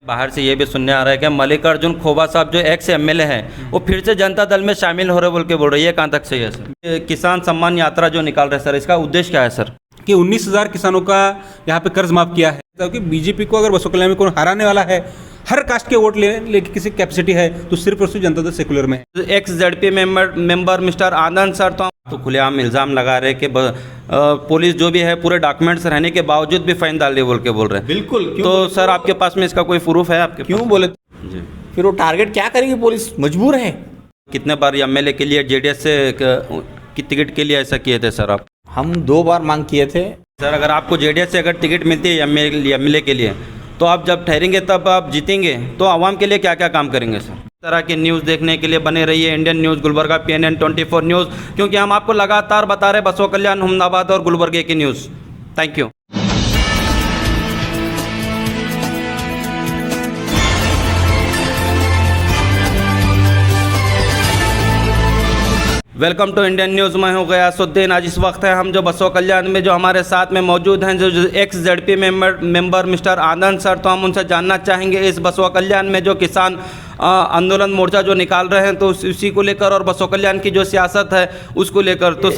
बाहर से ये भी सुनने आ रहा है कि मल्लिकार्जुन खोबा साहब जो एक्स एमएलए हैं वो फिर से जनता दल में शामिल हो रहे बोल के बोल रहे हैं, ये कहाँ तक सही है सर? ये किसान सम्मान यात्रा जो निकाल रहे हैं सर, इसका उद्देश्य क्या है सर? कि 19,000 किसानों का यहाँ पे कर्ज माफ किया है, क्योंकि बीजेपी को अगर बसों कल्याण में कोई हराने वाला है, हर कास्ट के वोट लेने की किसी कैपेसिटी है तो सिर्फ और सिर्फ जनता दल सेकुलर में है। एक्स जेडपी मेंबर मिस्टर आनंद सर तो खुलेआम इल्ज़ाम लगा रहे कि पुलिस जो भी है पूरे डॉक्यूमेंट्स रहने के बावजूद भी फाइन डाल रही बोल के बोल रहे हैं। बिल्कुल। तो सर आपके पास में इसका कोई प्रूफ है आपके क्यों बोले? जी। फिर वो टारगेट क्या करेगी? पुलिस मजबूर है। कितने बार एमएलए के लिए जेडीएस से की टिकट के लिए ऐसा किए थे सर आप? हम 2 बार मांग किए थे। सर अगर आपको जेडीएस से अगर टिकट मिलती है एमएलए के लिए तो आप जब ठहरेंगे तब आप जीतेंगे, तो आवाम के लिए क्या क्या काम करेंगे सर? इस तरह की न्यूज़ देखने के लिए बने रहिए Indian news Gulbarga PNN 24 news, क्योंकि हम आपको लगातार बता रहे बसों कल्याण, हमदाबाद और गुलबर्गे की news. Thank you. Welcome to Indian news. मैं हूं गयासुद्दीन। आज इस वक्त है हम जो बसों कल्याण में जो हमारे साथ में मौजूद हैं जो एक्स जेडपी मेंबर मिस्टर आनंद सर, तो हम उनसे जानना चाहेंगे इस बसों कल्याण में जो किसान आंदोलन मोर्चा जो निकाल रहे हैं तो उसी को लेकर और बसों कल्याण की जो सियासत है उसको लेकर। तो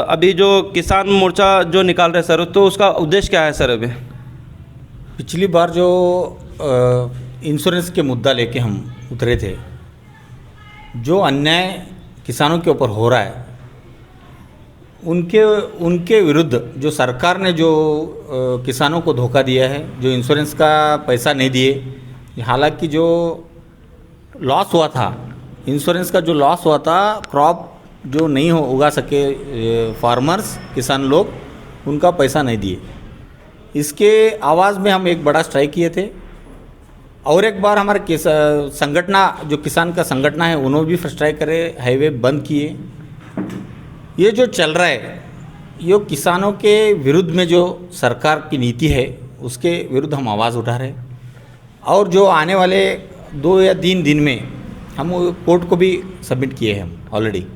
अभी जो किसान मोर्चा जो निकाल रहे हैं सर, तो उसका उद्देश्य क्या है सर? अभी पिछली बार जो इंश्योरेंस के मुद्दा लेके हम उतरे थे, जो अन्याय किसानों के ऊपर हो रहा है उनके विरुद्ध जो सरकार ने जो किसानों को धोखा दिया है, जो इंश्योरेंस का पैसा नहीं दिए, हालांकि जो लॉस हुआ था, इंश्योरेंस का जो लॉस हुआ था, क्रॉप जो नहीं उगा सके फार्मर्स किसान लोग, उनका पैसा नहीं दिए। इसके आवाज़ में हम एक बड़ा स्ट्राइक किए थे। और एक बार हमारे संगठना जो किसान का संगठना है उन्होंने भी स्ट्राइक करे, हाईवे बंद किए। ये जो चल रहा है ये किसानों के विरुद्ध में जो सरकार की नीति है उसके विरुद्ध हम आवाज़ उठा रहे हैं। और जो आने वाले 2 या 3 दिन में हम कोर्ट को भी सबमिट किए हैं हम ऑलरेडी।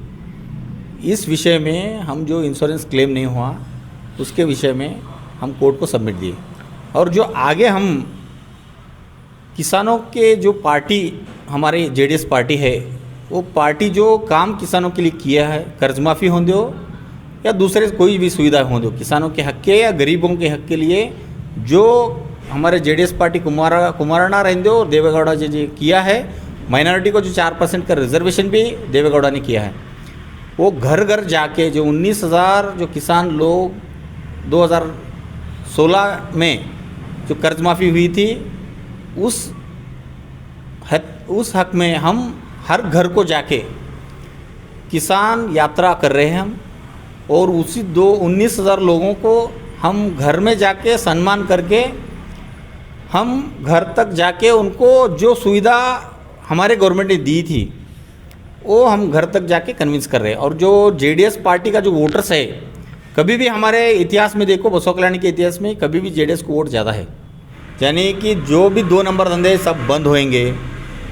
इस विषय में हम जो इंश्योरेंस क्लेम नहीं हुआ उसके विषय में हम कोर्ट को सबमिट दिए। और जो आगे हम किसानों के जो पार्टी हमारी जेडीएस पार्टी है, वो पार्टी जो काम किसानों के लिए किया है, कर्ज माफ़ी हो दो या दूसरे कोई भी सुविधा हो दो, किसानों के हक के या गरीबों के हक के लिए जो हमारे जेडीएस पार्टी कुमारण्णा रहंदे और देवेगौड़ा जी किया है, माइनॉरिटी को जो 4% का रिजर्वेशन भी देवेगौड़ा ने किया है। वो घर घर जाके जो 19,000 जो किसान लोग 2016 में जो कर्ज माफ़ी हुई थी उस हक में हम हर घर को जाके किसान यात्रा कर रहे हैं हम। और उसी 19,000 लोगों को हम घर में जाके सम्मान करके हम घर तक जाके उनको जो सुविधा हमारे गवर्नमेंट ने दी थी वो हम घर तक जाके कन्विंस कर रहे हैं। और जो जेडीएस पार्टी का जो वोटर्स है, कभी भी हमारे इतिहास में देखो, बसों कल्याण के इतिहास में कभी भी जेडीएस को वोट ज़्यादा है, यानी कि जो भी 2 नंबर धंधे सब बंद होंगे।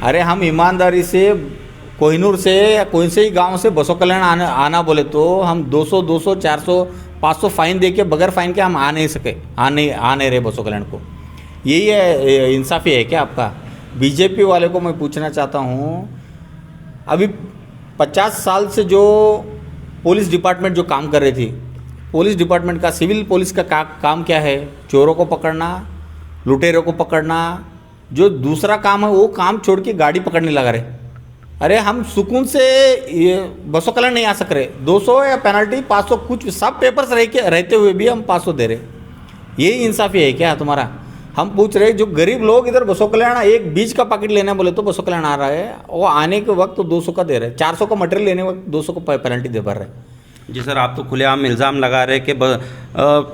अरे हम ईमानदारी से कोहिनूर से या कोई से ही गांव से बसों कल्याण आना बोले तो हम 200, 400, 500 फाइन दे के बगैर फाइन के हम आ नहीं रहे बसों कल्याण को। यही है इंसाफ़ी है क्या आपका? बीजेपी वाले को मैं पूछना चाहता हूँ, अभी 50 साल से जो पुलिस डिपार्टमेंट जो काम कर रही थी, पुलिस डिपार्टमेंट का सिविल पुलिस का काम क्या है? चोरों को पकड़ना, लुटेरों को पकड़ना। जो दूसरा काम है वो काम छोड़ के गाड़ी पकड़ने लगा रहे। अरे हम सुकून से ये बसों कल्याण नहीं आ सक रहे, 200 या पेनल्टी 500 कुछ सब पेपर्स रहते हुए भी हम 500 दे रहे। यही इंसाफ़ी है क्या तुम्हारा? हम पूछ रहे जो गरीब लोग इधर बसों कल्याण एक बीज का पैकेट लेना बोले तो बसों कल्याण आ रहा है, वो आने के वक्त तो 200 का दे रहे, 400 का मटेरियल लेने वक्त 200 का पेनल्टी दे भर रहे। जी सर, आप तो खुलेआम इल्ज़ाम लगा रहे कि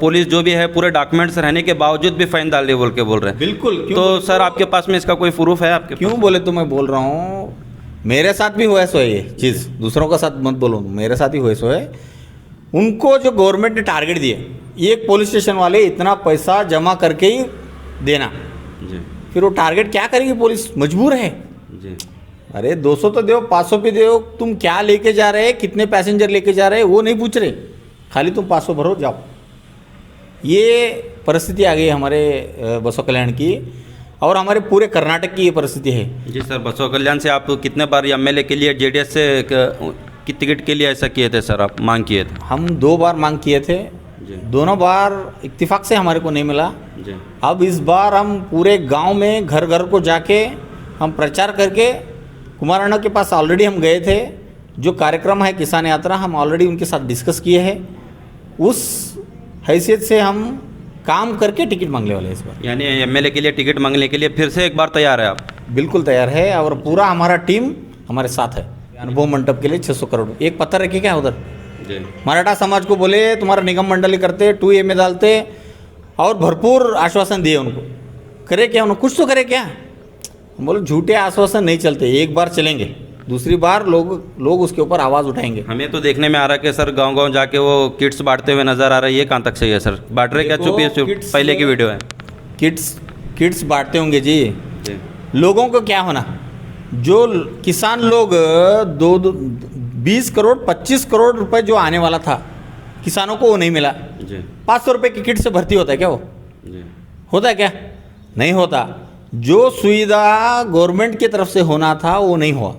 पुलिस जो भी है पूरे डॉक्यूमेंट्स रहने के बावजूद भी फाइन डाल रही बोल के बोल रहे हैं। बिल्कुल। तो सर आपके पास में इसका कोई प्रूफ है आपके? क्यों बोले तो मैं बोल रहा हूँ, मेरे साथ भी हुआ सो है ये चीज़, दूसरों का साथ मत बोलो, मेरे साथ ही हुआ सो है। उनको जो गवर्नमेंट ने टारगेट दिए, एक पुलिस स्टेशन वाले इतना पैसा जमा करके ही देना जी, फिर वो टारगेट क्या करेगी? पुलिस मजबूर है जी। अरे 200 तो दो, 500 भी दो, तुम क्या लेके जा रहे हैं, कितने पैसेंजर लेके जा रहे हैं वो नहीं पूछ रहे, खाली तुम 500 भरो जाओ। ये परिस्थिति आ गई हमारे बसों कल्याण की। और हमारे पूरे कर्नाटक की ये परिस्थिति है। जी सर, बसवा कल्याण से आप कितने बार एमएलए के लिए जेडीएस से की टिकट के लिए ऐसा किए थे सर, आप मांग किए थे? हम 2 बार मांग किए थे, जी दोनों बार इत्तेफाक से हमारे को नहीं मिला। जी अब इस बार हम पूरे गांव में घर घर को जाके हम प्रचार करके, कुमार अण्णा के पास ऑलरेडी हम गए थे, जो कार्यक्रम है किसान यात्रा हम ऑलरेडी उनके साथ डिस्कस किए हैं, उस हैसियत से हम काम करके टिकट मांगने वाले हैं इस बार। यानी एमएलए के लिए टिकट मांगने के लिए फिर से एक बार तैयार है आप? बिल्कुल तैयार है और पूरा हमारा टीम हमारे साथ है। अनुभव मंडप के लिए 600 करोड़, एक पत्थर रखे क्या उधर, जी मराठा समाज को बोले तुम्हारा निगम मंडली करते, 2A में डालते और भरपूर आश्वासन दिए उनको, करे क्या उन्होंने, कुछ तो करे क्या। हम बोले झूठे आश्वासन नहीं चलते, एक बार चलेंगे, दूसरी बार लोग उसके ऊपर आवाज़ उठाएंगे। हमें तो देखने में आ रहा है कि सर गांव-गांव जाके वो किट्स बांटते हुए नजर आ रहा है, ये कहाँ तक सही है सर? बांट रहे क्या? देखो, चुप पहले की वीडियो है। किट्स बांटते होंगे जी, जी लोगों को क्या होना, जो किसान लोग 20 करोड़ 25 करोड़ रुपए जो आने वाला था किसानों को वो नहीं मिला। जी 500 रुपये की किट से भर्ती होता है क्या? वो जी होता है क्या? नहीं होता। जो सुविधा गवर्नमेंट की तरफ से होना था वो नहीं हुआ।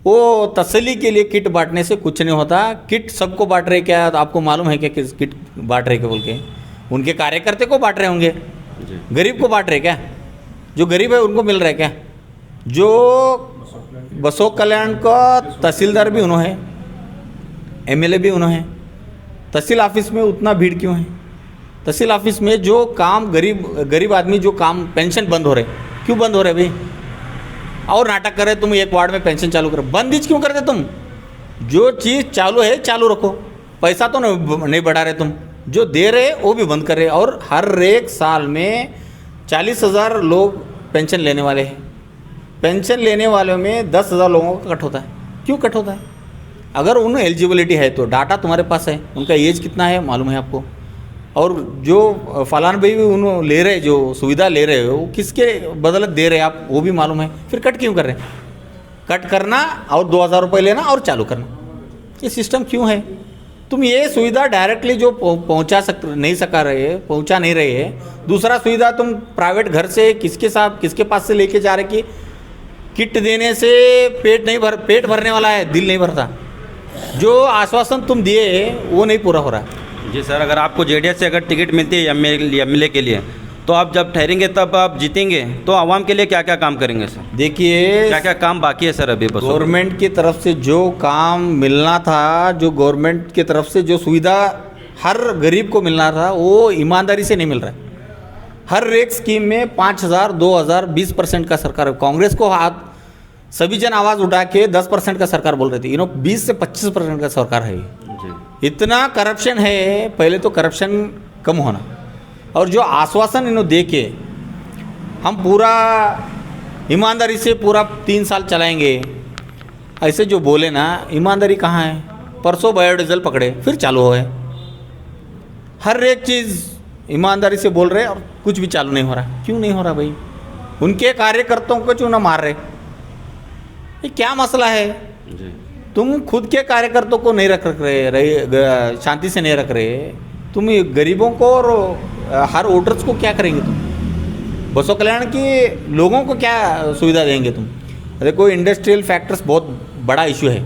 वो तसल्ली के लिए किट बांटने से कुछ नहीं होता। किट सबको बांट रहे क्या, तो आपको मालूम है क्या किस किट बांट रहे क्या बोल के? उनके कार्यकर्ते को बांट रहे होंगे, जी गरीब को बांट रहे क्या? जो गरीब है उनको मिल रहा है क्या? जो बसवा कल्याण का तहसीलदार भी उन्होंने है, एमएलए भी उन्होंने है, तहसील ऑफिस में उतना भीड़ क्यों है? तहसील ऑफिस में जो काम गरीब आदमी जो काम, पेंशन बंद हो रहे, क्यों बंद हो रहे भाई? और नाटक कर रहे तुम, एक वार्ड में पेंशन चालू करो, बंद ही क्यों करते तुम? जो चीज़ चालू है चालू रखो, पैसा तो नहीं बढ़ा रहे तुम, जो दे रहे वो भी बंद कर रहे। और हर एक साल में 40,000 लोग पेंशन लेने वाले हैं, पेंशन लेने वालों में 10,000 लोगों का कट होता है। क्यों कट होता है? अगर उन एलिजिबिलिटी है तो डाटा तुम्हारे पास है, उनका एज कितना है मालूम है आपको, और जो फलान भाई उन ले रहे, जो सुविधा ले रहे हो वो किसके बदलत दे रहे हैं आप, वो भी मालूम है, फिर कट क्यों कर रहे हैं? कट करना और 2,000 रुपये लेना और चालू करना, ये सिस्टम क्यों है? तुम ये सुविधा डायरेक्टली जो पहुंचा पहुंचा नहीं रहे है, दूसरा सुविधा तुम प्राइवेट घर से किसके पास से लेके जा रहे कि किट देने से पेट भरने वाला है, दिल नहीं भरता। जो आश्वासन तुम दिए वो नहीं पूरा हो रहा है। जी सर, अगर आपको जेडीएस से अगर टिकट मिलती है एमएलए के लिए, तो आप जब ठहरेंगे तब आप जीतेंगे, तो आवाम के लिए क्या क्या काम करेंगे सर? देखिए क्या क्या काम बाकी है सर अभी? बस गवर्नमेंट की तरफ से जो काम मिलना था, जो गवर्नमेंट की तरफ से जो सुविधा हर गरीब को मिलना था, वो ईमानदारी से नहीं मिल रहा है। हर एक स्कीम में 5,000 2,000 20% का सरकार, कांग्रेस को हाथ सभी जन आवाज़ उठा के 10% का सरकार बोल रहे थे, 20 से 25% का सरकार है। जी इतना करप्शन है, पहले तो करप्शन कम होना, और जो आश्वासन इन्होंने दे के हम पूरा ईमानदारी से पूरा 3 साल चलाएंगे, ऐसे जो बोले ना, ईमानदारी कहाँ है? परसों बायोडीजल पकड़े, फिर चालू हो गए। हर एक चीज़ ईमानदारी से बोल रहे और कुछ भी चालू नहीं हो रहा। क्यों नहीं हो रहा भाई? उनके कार्यकर्ताओं को क्यों ना मार रहे? ये क्या मसला है? जी तुम खुद के कार्यकर्ताओं को नहीं रख रहे, शांति से नहीं रख रहे, तुम गरीबों को और हर वोटर्स को क्या करेंगे तुम? बसवा कल्याण के लोगों को क्या सुविधा देंगे तुम? देखो इंडस्ट्रियल फैक्टर्स बहुत बड़ा इशू है,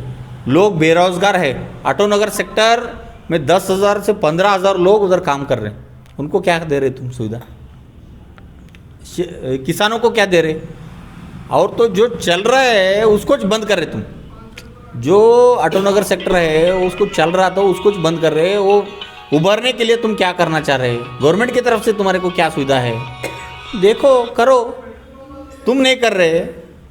लोग बेरोजगार है। ऑटोनगर सेक्टर में 10,000 से 15,000 लोग उधर काम कर रहे हैं, उनको क्या दे रहे तुम सुविधा? किसानों को क्या दे रहे? और तो जो चल रहा है उसको बंद कर रहे तुम। जो ऑटोनगर सेक्टर है उसको चल रहा था उसको बंद कर रहे। वो उभरने के लिए तुम क्या करना चाह रहे? गवर्नमेंट की तरफ से तुम्हारे को क्या सुविधा है? देखो करो, तुम नहीं कर रहे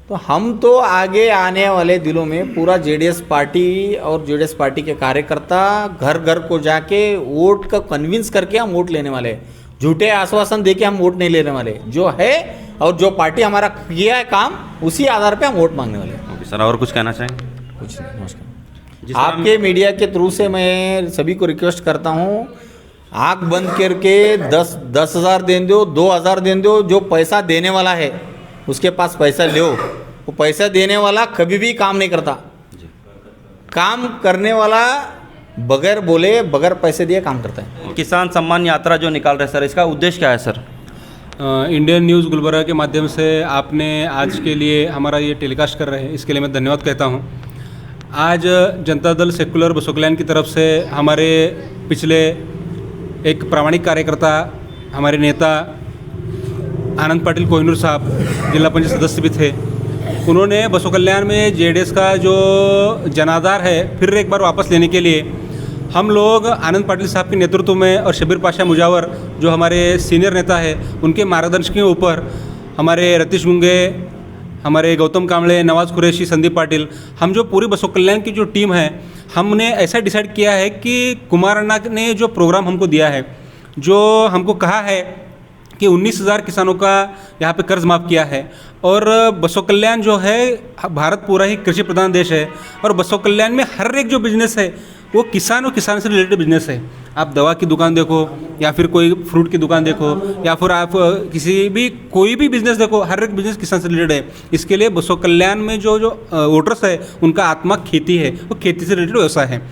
तो हम तो आगे आने वाले दिनों में पूरा जेडीएस पार्टी और जेडीएस पार्टी के कार्यकर्ता घर घर को जाके वोट का कन्विंस करके हम वोट लेने वाले हैं। झूठे आश्वासन देके हम वोट नहीं लेने वाले, जो है और जो पार्टी हमारा किया है काम उसी आधार पे हम वोट मांगने वाले हैं। ओके सर, और कुछ कहना चाहेंगे? कुछ नहीं, नमस्कार। जिस तरह आपके मीडिया के थ्रू से मैं सभी को रिक्वेस्ट करता हूँ, आँख बंद करके 10,000 दे दो, 2,000 दे दो, जो पैसा देने वाला है उसके पास पैसा लो। वो पैसा देने वाला कभी भी काम नहीं करता, काम करने वाला बगैर बोले बगैर पैसे दिए काम करता है। किसान सम्मान यात्रा जो निकाल रहे हैं सर, इसका उद्देश्य क्या है सर? इंडियन न्यूज़ गुलबर्गा के माध्यम से आपने आज के लिए हमारा ये टेलीकास्ट कर रहे हैं, इसके लिए मैं धन्यवाद कहता हूँ। आज जनता दल सेकुलर बसों कल्याण की तरफ से हमारे पिछले एक प्रामाणिक कार्यकर्ता, हमारे नेता आनंद पाटिल कोहिनूर साहब जिला पंचायत सदस्य भी थे, उन्होंने बसों कल्याण में जेडीएस का जो जनाधार है फिर एक बार वापस लेने के लिए हम लोग आनंद पाटिल साहब के नेतृत्व में और शबीर पाशा मुजावर जो हमारे सीनियर नेता है उनके मार्गदर्शन के ऊपर हमारे रतीश गुंगे, हमारे गौतम कांबळे, नवाज़ कुरैशी, संदीप पाटिल, हम जो पूरी बसों कल्याण की जो टीम है, हमने ऐसा डिसाइड किया है कि कुमार अन्ना ने जो प्रोग्राम हमको दिया है, जो हमको कहा है कि 19,000 किसानों का यहाँ पे कर्ज माफ़ किया है और बसों कल्याण जो है भारत पूरा ही कृषि प्रधान देश है और बसों कल्याण में हर एक जो बिजनेस है वो किसान और किसान से रिलेटेड बिजनेस है। आप दवा की दुकान देखो या फिर कोई फ्रूट की दुकान देखो या फिर आप कोई भी बिजनेस देखो, हर एक बिजनेस किसान से रिलेटेड है। इसके लिए बसों कल्याण में जो वोटर्स है उनका आत्मा खेती है, वो खेती से रिलेटेड व्यवसाय है।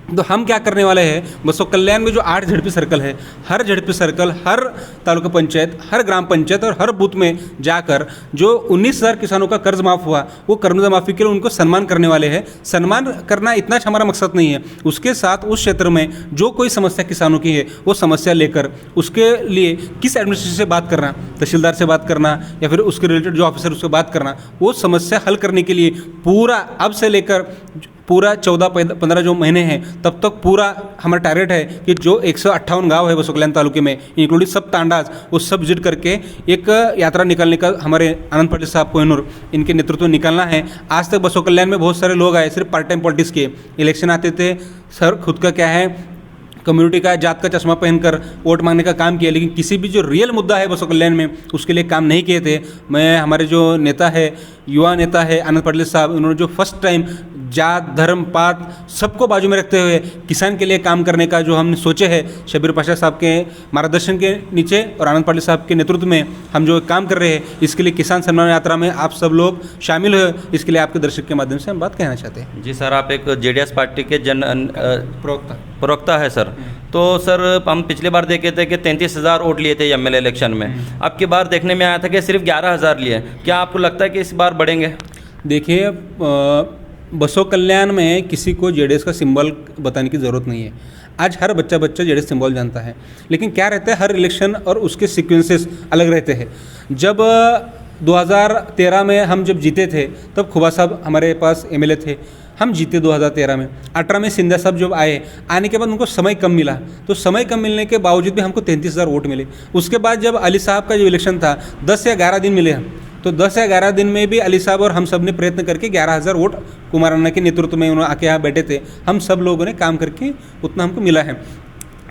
तो हम क्या करने वाले हैं, बसों कल्याण में जो 8 झड़पी सर्कल है, हर झड़पी सर्कल, हर तालुका पंचायत, हर ग्राम पंचायत और हर बूथ में जाकर जो 19,000 किसानों का कर्ज माफ़ हुआ, वो कर्ज माफ़ी के लिए उनको सम्मान करने वाले हैं। सम्मान करना इतना हमारा मकसद नहीं है, उसके साथ उस क्षेत्र में जो कोई समस्या किसानों की है वो समस्या लेकर उसके लिए किस एडमिनिस्ट्रेशन से बात करना, तहसीलदार से बात करना या फिर उसके रिलेटेड जो ऑफिसर उससे बात करना, वो समस्या हल करने के लिए पूरा अब से लेकर पूरा 14-15 जो महीने हैं तब तक पूरा हमारा टारगेट है कि जो 158 गांव है बसों कल्याण तालुके में, इंक्लूडिंग सब तांडाज, वो सब विजिट करके एक यात्रा निकालने का हमारे आनंद पाटिल साहब कोहिनूर इनके नेतृत्व में निकालना है। आज तक बसों कल्याण में बहुत सारे लोग आए सिर्फ पार्ट टाइम पॉलिटिक्स के, इलेक्शन आते थे, सर खुद का क्या है कम्युनिटी का जात का चश्मा पहनकर वोट मांगने का काम किया, लेकिन किसी भी जो रियल मुद्दा है बसों कल्याण में उसके लिए काम नहीं किए थे। मैं हमारे जो नेता है, युवा नेता है आनंद पाटिल साहब, उन्होंने जो फर्स्ट टाइम जात धर्म पात सबको बाजू में रखते हुए किसान के लिए काम करने का जो हमने सोचे है, शबीर पाशा साहब के मार्गदर्शन के नीचे और आनंद पाटिल साहब के नेतृत्व में हम जो काम कर रहे हैं, इसके लिए किसान सम्मान यात्रा में आप सब लोग शामिल हुए, इसके लिए आपके दर्शक के माध्यम से हम बात कहना चाहते हैं। जी सर, आप एक जेडीएस पार्टी के प्रवक्ता है सर। तो सर हम पिछली बार देखे थे कि 33,000 वोट लिए थे एमएलए इलेक्शन में, अब की बार देखने में आया था कि सिर्फ 11,000 लिए। क्या आपको लगता है कि इस बार बढ़ेंगे? देखिए, बसों कल्याण में किसी को जेडीएस का सिंबल बताने की ज़रूरत नहीं है। आज हर बच्चा जेडीएस सिंबल जानता है, लेकिन क्या रहता है हर इलेक्शन और उसके सीक्वेंसेस अलग रहते हैं। जब 2013 में हम जब जीते थे तब खुबा साहब हमारे पास एमएलए थे, हम जीते 2013 में। 18 में सिंधिया साहब जब आने के बाद उनको समय कम मिला, तो समय कम मिलने के बावजूद भी हमको 33,000 वोट मिले। उसके बाद जब अली साहब का जो इलेक्शन था 10 या 11 दिन मिले हम, तो 10 या 11 दिन में भी अली साहब और हम सब ने प्रयत्न करके 11,000 वोट कुमार अन्ना के नेतृत्व में उन्होंने आके यहाँ बैठे थे, हम सब लोगों ने काम करके उतना हमको मिला है।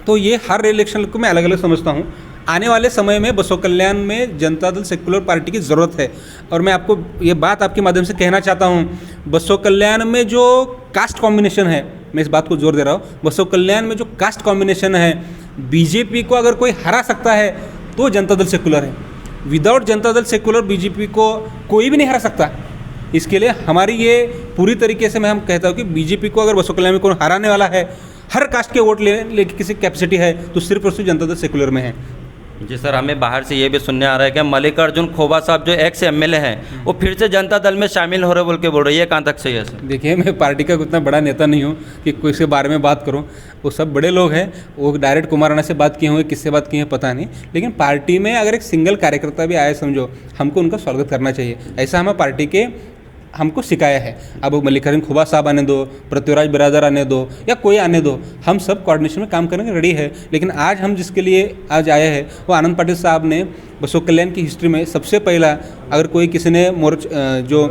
तो ये हर इलेक्शन को मैं अलग अलग समझता हूँ। आने वाले समय में बसों कल्याण में जनता दल सेकुलर पार्टी की ज़रूरत है, और मैं आपको ये बात आपके माध्यम से कहना चाहता हूँ, बसों कल्याण में जो कास्ट कॉम्बिनेशन है, मैं इस बात को जोर दे रहा हूँ, बसों कल्याण में जो कास्ट कॉम्बिनेशन है, बीजेपी को अगर कोई हरा सकता है तो जनता दल सेकुलर है। Without Janata Dal secular BJP को कोई भी नहीं हरा सकता। इसके लिए हमारी ये पूरी तरीके से मैं हम कहता हूँ कि बीजेपी को अगर बसों कल्याण में कोई हराने वाला है, हर कास्ट के वोट लेने की किसी कैपेसिटी है, तो सिर्फ और सिर्फ जनता दल सेकुलर में है। जी सर, हमें बाहर से ये भी सुनने आ रहा है कि मल्लिकार्जुन खोबा साहब जो एक्स एमएलए हैं वो फिर से जनता दल में शामिल हो रहे बोल के बोल रही है, कहाँ तक सही है सर? देखिए, मैं पार्टी का उतना बड़ा नेता नहीं हूँ कि कोई इसके बारे में बात करूँ। वो सब बड़े लोग हैं, वो डायरेक्ट कुमार अन्ना से बात किए होंगे, किससे बात किए हैं पता नहीं, लेकिन पार्टी में अगर एक सिंगल कार्यकर्ता भी आया समझो, हमको उनका स्वागत करना चाहिए। ऐसा हमें पार्टी के हमको सिखाया है। अब मल्लिकार्जुन खोबा साहब आने दो, पृथ्वीराज बिरादर आने दो या कोई आने दो, हम सब कोऑर्डिनेशन में काम करने के रेडी है। लेकिन आज हम जिसके लिए आज आए हैं वो आनंद पाटिल साहब ने बसों कल्याण की हिस्ट्री में सबसे पहला, अगर कोई किसी ने जो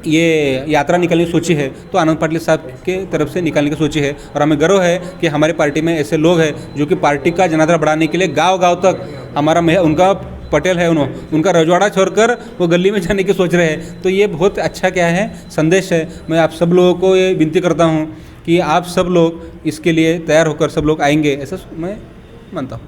ये यात्रा निकालने की सोची है तो आनंद पाटिल साहब के तरफ से निकालने की सोची है। और हमें गर्व है कि हमारे पार्टी में ऐसे लोग हैं जो कि पार्टी का जनाधार बढ़ाने के लिए गाँव-गाँव तक हमारा उनका पटेल है, उनका रजवाड़ा छोड़कर वो गली में जाने की सोच रहे हैं। तो ये बहुत अच्छा क्या है संदेश है। मैं आप सब लोगों को ये विनती करता हूँ कि आप सब लोग इसके लिए तैयार होकर सब लोग आएंगे, ऐसा मैं मानता हूँ।